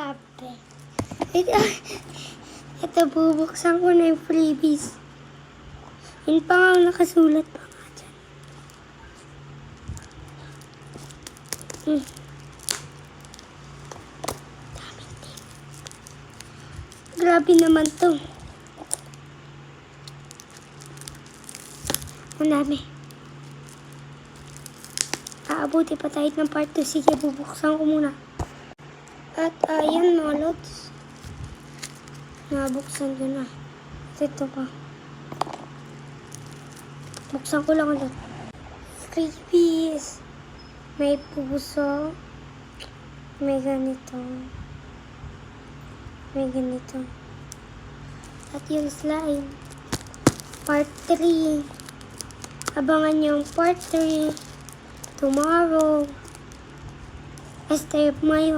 Ate. Ito, bubuksan ko na yung freebies. Yun pa nga ang nakasulat pa nga dyan. Daming tip. Grabe naman to. Ang dami. Aabuti pa tayo ng part 2. Sige, bubuksan ko muna. At ayan mga lods. Nabuksan ko na. Ito pa. Buksan ko lang ulit. Freebies. May puso. May ganito. May ganito. At yung slime. Part 3. Abangan yung part 3. Tomorrow. Este Mayo.